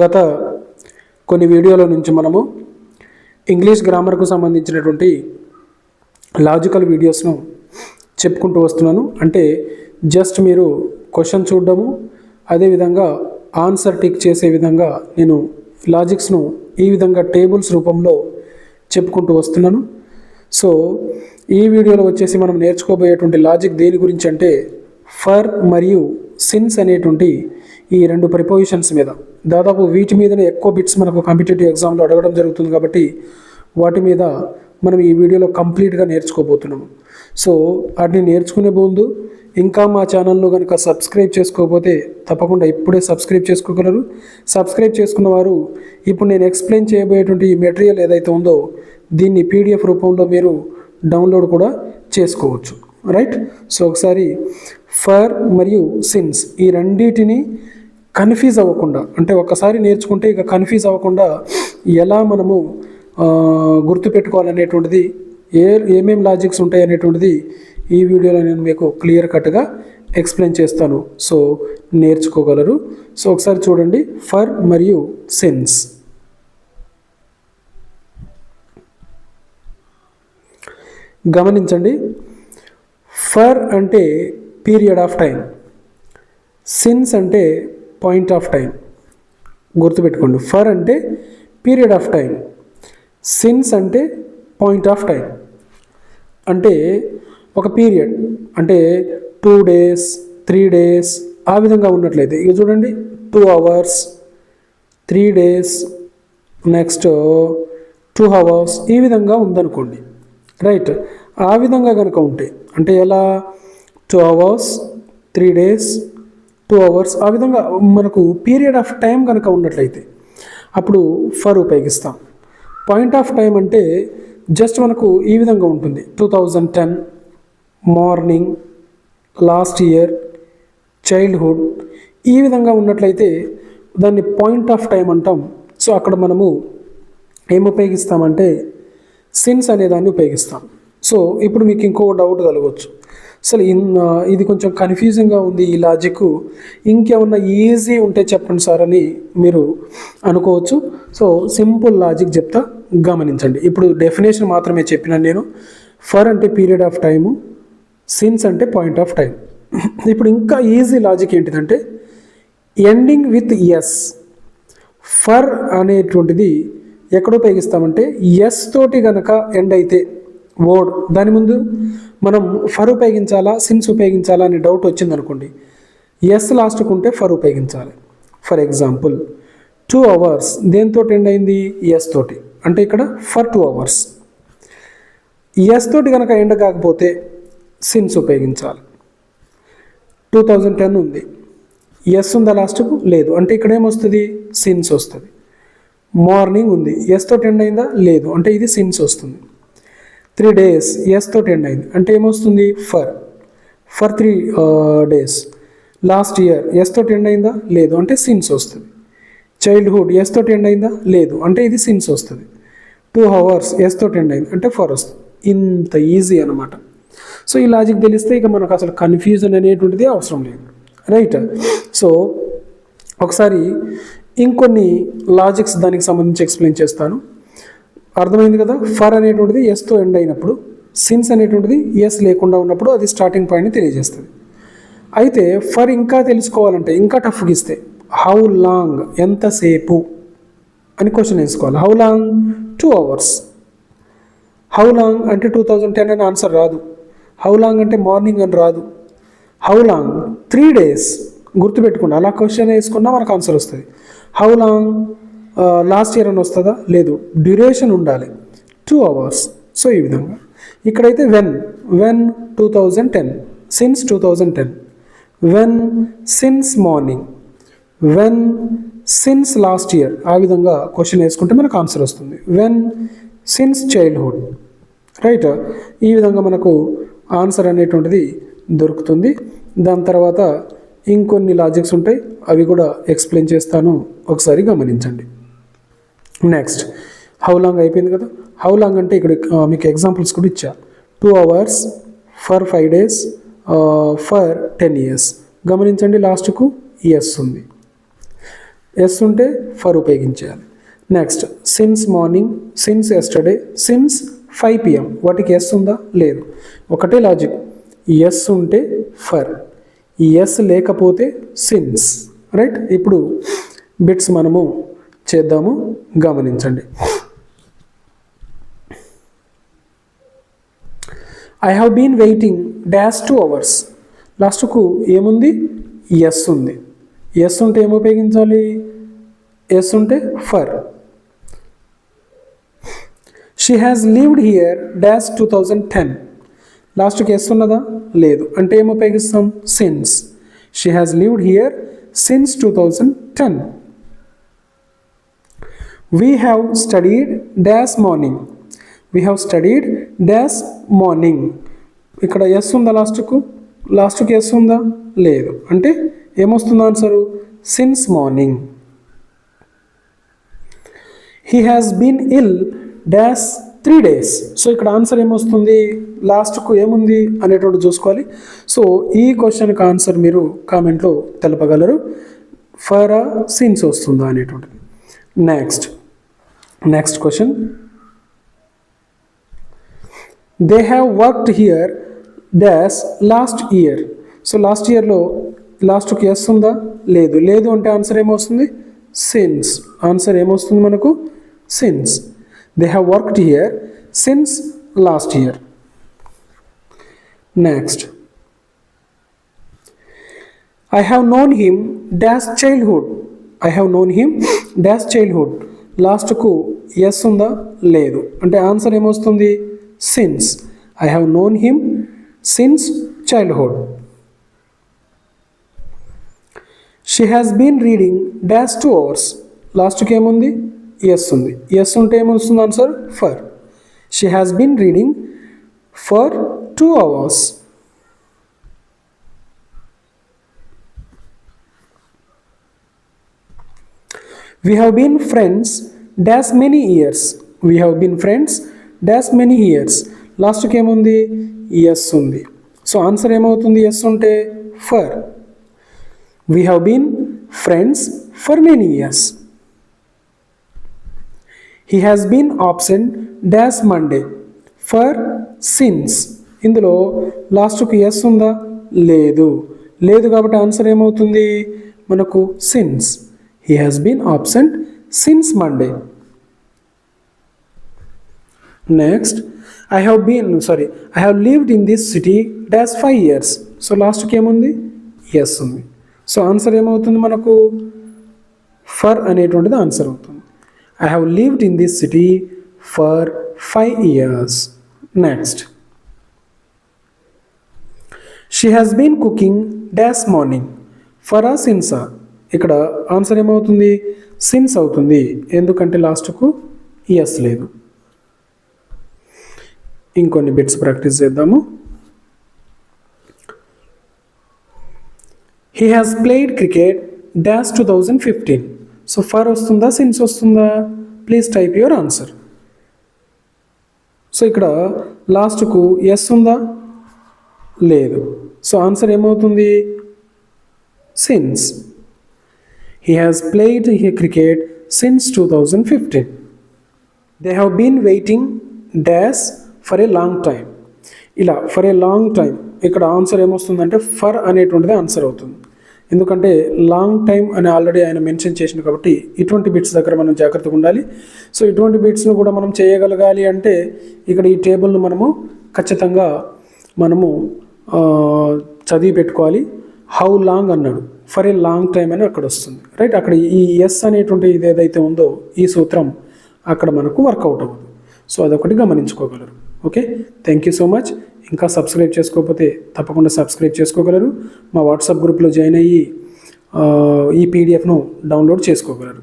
గత కొన్ని వీడియోల నుంచి మనము ఇంగ్లీష్ గ్రామర్కు సంబంధించినటువంటి లాజికల్ వీడియోస్ను చెప్పుకుంటూ వస్తున్నాను. అంటే జస్ట్ మీరు క్వశ్చన్ చూడడము, అదేవిధంగా ఆన్సర్ టిక్ చేసే విధంగా నేను లాజిక్స్ను ఈ విధంగా టేబుల్స్ రూపంలో చెప్పుకుంటూ వస్తున్నాను. సో ఈ వీడియోలో వచ్చేసి మనం నేర్చుకోబోయేటువంటి లాజిక్ దేని గురించి అంటే ఫర్ మరియు సిన్స్ అనేటువంటి ఈ రెండు ప్రిపోజిషన్స్ మీద, దాదాపు వీటి మీదనే ఎక్కువ బిట్స్ మనకు కాంపిటేటివ్ ఎగ్జామ్లో అడగడం జరుగుతుంది. కాబట్టి వాటి మీద మనం ఈ వీడియోలో కంప్లీట్గా నేర్చుకోబోతున్నాము. సో వాటిని నేర్చుకునే ముందు ఇంకా మా ఛానల్ను కనుక సబ్స్క్రైబ్ చేసుకోకపోతే తప్పకుండా ఇప్పుడే సబ్స్క్రైబ్ చేసుకోగలరు. సబ్స్క్రైబ్ చేసుకున్న వారు ఇప్పుడు నేను ఎక్స్ప్లెయిన్ చేయబోయేటువంటి ఈ మెటీరియల్ ఏదైతే ఉందో దీన్ని PDF రూపంలో మీరు డౌన్లోడ్ కూడా చేసుకోవచ్చు. రైట్. సో ఒకసారి ఫర్ మరియు సిన్స్ ఈ రెండింటిని కన్ఫ్యూజ్ అవ్వకుండా, అంటే ఒక్కసారి నేర్చుకుంటే ఇక కన్ఫ్యూజ్ అవ్వకుండా ఎలా మనము గుర్తుపెట్టుకోవాలనేటువంటిది, ఏమేం లాజిక్స్ ఉంటాయి అనేటువంటిది ఈ వీడియోలో నేను మీకు క్లియర్ కట్గా ఎక్స్ప్లెయిన్ చేస్తాను. సో నేర్చుకోగలరు. సో ఒకసారి చూడండి, ఫర్ మరియు సిన్స్. గమనించండి, ఫర్ అంటే పీరియడ్ ఆఫ్ టైం, సిన్స్ అంటే పాయింట్ ఆఫ్ టైం. గుర్తుపెట్టుకోండి, ఫర్ అంటే పీరియడ్ ఆఫ్ టైం, సిన్స్ అంటే పాయింట్ ఆఫ్ టైం. అంటే ఒక పీరియడ్ అంటే 2 days 3 days ఆ విధంగా ఉన్నట్లయితే ఇక చూడండి 2 hours 3 days నెక్స్ట్ 2 hours ఈ విధంగా ఉందనుకోండి. రైట్. ఆ విధంగా కనుక ఉంటే అంటే ఎలా 2 hours 3 days 2 hours ఆ విధంగా మనకు పీరియడ్ ఆఫ్ టైం కనుక ఉన్నట్లయితే అప్పుడు ఫర్ ఉపయోగిస్తాం. పాయింట్ ఆఫ్ టైం అంటే జస్ట్ మనకు ఈ విధంగా ఉంటుంది, 2010, మార్నింగ్, లాస్ట్ ఇయర్, చైల్డ్హుడ్ ఈ విధంగా ఉన్నట్లయితే దాన్ని పాయింట్ ఆఫ్ టైం అంటాం. సో అక్కడ మనము ఏం ఉపయోగిస్తామంటే సిన్స్ అనేదాన్ని ఉపయోగిస్తాం. సో ఇప్పుడు మీకు ఇంకో డౌట్ కలగవచ్చు, అసలు ఇది కొంచెం కన్ఫ్యూజింగ్గా ఉంది ఈ లాజిక్, ఇంకేమన్నా ఈజీ ఉంటే చెప్పండి సార్ అని మీరు అనుకోవచ్చు. సో సింపుల్ లాజిక్ చెప్తా, గమనించండి. ఇప్పుడు డెఫినేషన్ మాత్రమే చెప్పినాను నేను. ఫర్ అంటే పీరియడ్ ఆఫ్ టైము, సిన్స్ అంటే పాయింట్ ఆఫ్ టైం. ఇప్పుడు ఇంకా ఈజీ లాజిక్ ఏంటిదంటే ఎండింగ్ విత్ ఎస్. ఫర్ అనేటువంటిది ఎక్కడ ఉపయోగిస్తామంటే ఎస్ తోటి గనక ఎండ్ అయితే వర్డ్, దాని ముందు మనం ఫర్ ఉపయోగించాలా సిన్స్ ఉపయోగించాలా అనే డౌట్ వచ్చింది అనుకోండి, ఎస్ లాస్ట్కు ఉంటే ఫర్ ఉపయోగించాలి. ఫర్ ఎగ్జాంపుల్ 2 hours దేంతో ఎండ్ అయింది, ఎస్ తోటి, అంటే ఇక్కడ ఫర్ 2 hours. ఎస్ తోటి కనుక ఎండ్ కాకపోతే సిన్స్ ఉపయోగించాలి. 2010 ఉంది, ఎస్ ఉందా లాస్ట్కు, లేదు, అంటే ఇక్కడ ఏమొస్తుంది, సిన్స్ వస్తుంది. మార్నింగ్ ఉంది, ఎస్ తోటి ఎండ్ అయిందా, లేదు, అంటే ఇది సిన్స్ వస్తుంది. 3 days ఎస్ తోటి ఎండ్ అయింది, అంటే ఏమొస్తుంది, for 3 days. Last year S తోటి ఎండ్ అయిందా, లేదు, అంటే సిన్స్ వస్తుంది. చైల్డ్హుడ్ ఎస్ తోటి ఎండ్ అయిందా, లేదు, అంటే ఇది సిన్స్ వస్తుంది. 2 hours ఎస్ తోటి ఎండ్ అయింది, అంటే ఫర్ వస్తుంది. ఇంత ఈజీ అనమాట. సో ఈ లాజిక్ తెలిస్తే ఇక మనకు అసలు కన్ఫ్యూజన్ అనేటువంటిది అవసరం లేదు. రైట్. సో ఒకసారి ఇంకొన్ని లాజిక్స్ దానికి సంబంధించి ఎక్స్ప్లెయిన్ చేస్తాను. అర్థమైంది కదా. ఫర్ అనేటువంటిది ఎస్తో ఎండ్ అయినప్పుడు, సిన్స్ అనేటువంటిది ఎస్ లేకుండా ఉన్నప్పుడు అది స్టార్టింగ్ పాయింట్ని తెలియజేస్తుంది. అయితే ఫర్ ఇంకా తెలుసుకోవాలంటే, ఇంకా టఫ్గా ఇస్తే హౌ లాంగ్, ఎంతసేపు అని క్వశ్చన్ వేసుకోవాలి. How long, 2 hours. How long అంటే 2010 అని ఆన్సర్ రాదు. హౌ లాంగ్ అంటే మార్నింగ్ అని రాదు. హౌ లాంగ్ 3 days గుర్తుపెట్టుకోండి, అలా క్వశ్చన్ వేసుకున్నా మనకు ఆన్సర్ వస్తుంది. హౌ లాంగ్ లాస్ట్ ఇయర్ అని వస్తుందా, లేదు, డ్యూరేషన్ ఉండాలి, 2 hours. సో ఈ విధంగా ఇక్కడైతే when 2010, since 2010, when since morning, when since last year, ఆ విధంగా క్వశ్చన్ వేసుకుంటే మనకు ఆన్సర్ వస్తుంది. When since childhood. రైట్. ఈ విధంగా మనకు ఆన్సర్ అనేటువంటిది దొరుకుతుంది. దాని తర్వాత ఇంకొన్ని లాజిక్స్ ఉంటాయి, అవి కూడా ఎక్స్ప్లెయిన్ చేస్తాను, ఒకసారి గమనించండి. నెక్స్ట్ హౌ లాంగ్ అయిపోయింది కదా. హౌ లాంగ్ అంటే ఇక్కడ మీకు ఎగ్జాంపుల్స్ కూడా ఇచ్చా. 2 hours, for 5 days, for 10 years. గమనించండి, లాస్ట్కు ఎస్ ఉంది. ఎస్ ఉంటే ఫర్ ఉపయోగించాలి. Next since morning, since yesterday, since 5 PM. వాటికి ఎస్ ఉందా? లేదు. ఒకటే లాజిక్, ఎస్ ఉంటే ఫర్, ఈ ఎస్ లేకపోతే సిన్స్. రైట్. ఇప్పుడు బిట్స్ మనము చేద్దాము, గమనించండి. I have been waiting dash 2 hours. లాస్ట్కు ఏముంది? ఎస్ ఉంది. ఎస్ ఉంటే ఏం ఉపయోగించాలి? ఎస్ ఉంటే for. She has lived here dash 2010. లాస్ట్కి ఎస్ ఉన్నదా? లేదు. అంటే ఏం ఉపయోగిస్తాం? Since. She has lived here since 2010. We have studied dash morning. We have studied dash morning. ఇక్కడ ఎస్ ఉందా? లాస్ట్కి ఎస్ ఉందా? లేదు. అంటే ఏమొస్తుంది answer? Since morning. He has been ill dash 3 days. So ఇక్కడ ఆన్సర్ ఏమొస్తుంది? లాస్ట్కు ఏముంది అనేటువంటి చూసుకోవాలి. సో ఈ క్వశ్చన్కి ఆన్సర్ మీరు కామెంట్లో తెలపగలరు. ఫర్ సిన్స్ వస్తుందా అనేటువంటిది. Next question. They have worked here dash last year. So last ఇయర్లో లాస్ట్కి ఎస్ ఉందా? లేదు అంటే ఆన్సర్ ఏమొస్తుంది? సిన్స్. ఆన్సర్ ఏమొస్తుంది మనకు? Since. They have worked here since last year. Next. I have known him dash childhood. I have known him dash childhood. లాస్ట్కు S ఉందా? లేదు. అంటే ఆన్సర్ ఏమొస్తుంది? Since. I have known him since childhood. She has been reading dash 2 hours. లాస్ట్కి ఏముంది? S ఉంది. S ఉంటే ఏమొస్తుంది answer? For. She has been reading for 2 hours. We have been friends dash many years. We have been friends dash many years. లాస్ట్కి ఏముంది? S ఉంది. So answer ఏమవుతుంది? Yes ఉంటే for. We have been friends for many years. He has been absent dash Monday for since. ఇందులో లాస్ట్కి S ఉందా? లేదు కాబట్టి ఆన్సర్ ఏమవుతుంది మనకు? Since. He has been absent since Monday. Next, I have lived in this city dash 5 years. So లాస్ట్కి ఏముంది? S ఉంది. సో ఆన్సర్ ఏమవుతుంది మనకు? ఫర్ అనేటువంటిది ఆన్సర్ అవుతుంది. I have lived in this city for 5 years. Next. She has been cooking dash morning for a since. ఇక్కడ answer ఏమవుతుంది? Since అవుతుంది. ఎందుకంటే లాస్ట్కు ఎస్ లేదు. ఇంకొన్ని బిట్స్ ప్రాక్టీస్ చేద్దాము. He has played cricket dash 2015. So for వస్తుందా? సిన్స్ వస్తుందా? Please type your answer. So ఇక్కడ లాస్ట్కు ఎస్ ఉందా? లేదు. సో ఆన్సర్ ఏమవుతుంది? Since. He has played cricket since 2015. They have been waiting dash for a long time. ఇలా for a long time. ఇక్కడ answer ఏమొస్తుందంటే ఫర్ అనేటువంటిది ఆన్సర్ అవుతుంది. ఎందుకంటే లాంగ్ టైం అని ఆల్రెడీ ఆయన మెన్షన్ చేసింది కాబట్టి ఇటువంటి బిట్స్ దగ్గర మనం జాగ్రత్తగా ఉండాలి. సో ఇటువంటి బిట్స్ను కూడా మనం చేయగలగాలి అంటే ఇక్కడ ఈ టేబుల్ను మనము ఖచ్చితంగా మనము చదివి పెట్టుకోవాలి. హౌ లాంగ్ అన్నాడు, ఫర్ ఏ లాంగ్ టైం అని అక్కడ వస్తుంది. రైట్. అక్కడ ఈ ఎస్ అనేటువంటి ఇది ఏదైతే ఉందో ఈ సూత్రం అక్కడ మనకు వర్కౌట్ అవ్వదు. సో అదొకటి గమనించుకోగలరు. Okay, thank you so much. ఇంకా సబ్స్క్రైబ్ చేసుకోకపోతే తప్పకుండా సబ్స్క్రైబ్ చేసుకోగలరు. మా వాట్సాప్ గ్రూప్లో జాయిన్ అయ్యి ఈ పీడిఎఫ్ను డౌన్లోడ్ చేసుకోగలరు.